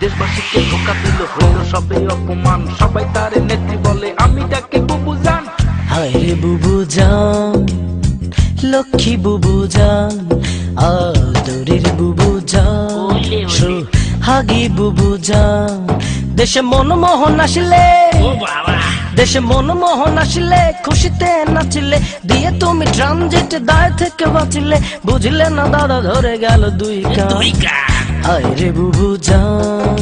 দেশবাসীকে ধোঁকা দিল, হইল সবে অপমান, সবাই তারে নেত্রী বলে, আমি ডাকে বুবু জান। হায় রে বুবু জান, লক্ষ্মী বুবু জান, আদরের বুবু জান, সোহাগী বুবু জান। দেশে মনমোহন আসিলে, দেশে মনমোহন আসিলে, খুশিতে নাচিলে, দিয়ে তুমি ট্রানজিট দায় থেকে বাঁচিলে, বুঝলে না দাদা ধরে গেল দুই কান। হায় রে বুবু জান,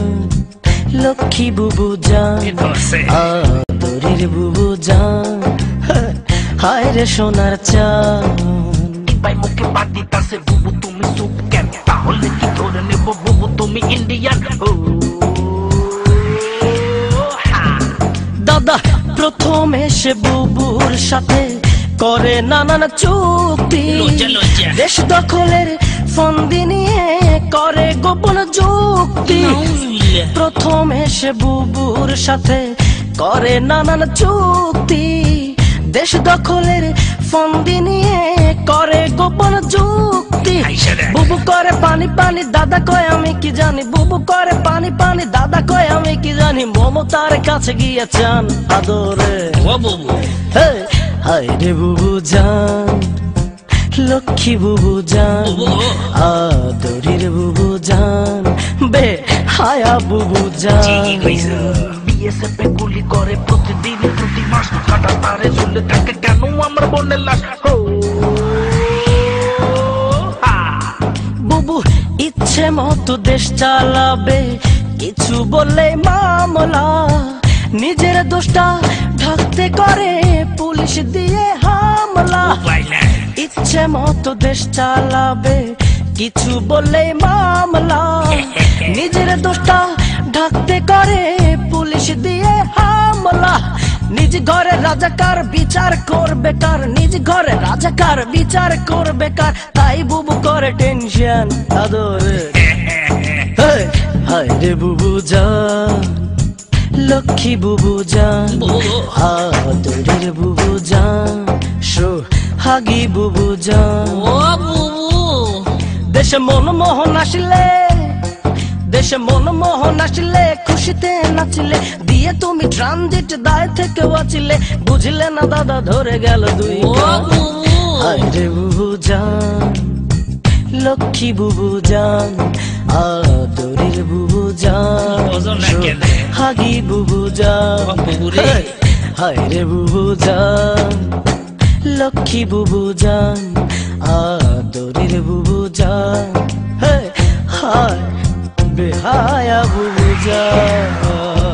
লক্ষ্মী বুবু জান, আদরের বুবু জান, হায় রে সোনার চান। ভাই মুখে বাদি তাসে বুবু তুমি সুপ কেন, তাহলে কি ধরে নেব বুবু তুমি ইন্ডিয়ান। দাদা প্রথম এসে বুবুর সাথে করে নানান চুক্তি, দেশ দখলের ফন্দি নিয়ে করে গোপন যুক্তি। প্রথম এসে বুবুর সাথে করে নানান চুক্তি, দেশ দখলের ফন্দি নিয়ে করে গোপন যুক্তি। বুবু করে পানি পানি, দাদা কয় আমি কি জানি, বুবু করে পানি পানি, দাদা কয় আমি কি জানি, মমতার কাছে গিয়ে চান আদরে। হায় রে বুবু জান, লক্ষ্মী বুবু জান, আদরের বুবু জান, বে হায়া বুবু জান। বিএসএফ এ গুলি করে প্রতিদিন, প্রতি মাস কাটা তারে ঝুলে থাকে কেন আমার বোনের লাশ। বুবু ইচ্ছে মতো দেশ চালাবে, কিছু বললে মামলা, নিজের দোষটা ঢাকতে করে পুলিশ দিয়ে হামলা। ইচ্ছে মতো দেশ চালাবে, কিছু বললে মামলা, নিজের দোষটা ঢাকতে করে পুলিশ দিয়ে হামলা। নিজ ঘরে রাজাকার বিচার করবে কার, নিজ ঘরে রাজাকার বিচার করবে কার, তাই বুবু করে টেনশন আদরে। হায় রে বুবু জান, লক্ষ্মী বুবু জান, আদরের বুবু জান, সোহাগী বুবু জান। দেশে মনমোহন আসিলে, দেশে মনমোহন আসিলে, খুশিতে নাচিলে, দিয়ে তুমি ট্রানজিট দায় থেকে বাঁচিলে, বুঝলে না দাদা ধরে গেল দুই কান। হায় রে বুবু জান, লক্ষ্মী বুবু জান, আদরের বুবু জান, সোহাগী বুবু জান। হায় রে বুবু জান, লক্ষ্মী বুবু জান, আদরের বুবু জান, হায় বেহায়া বুবু জান।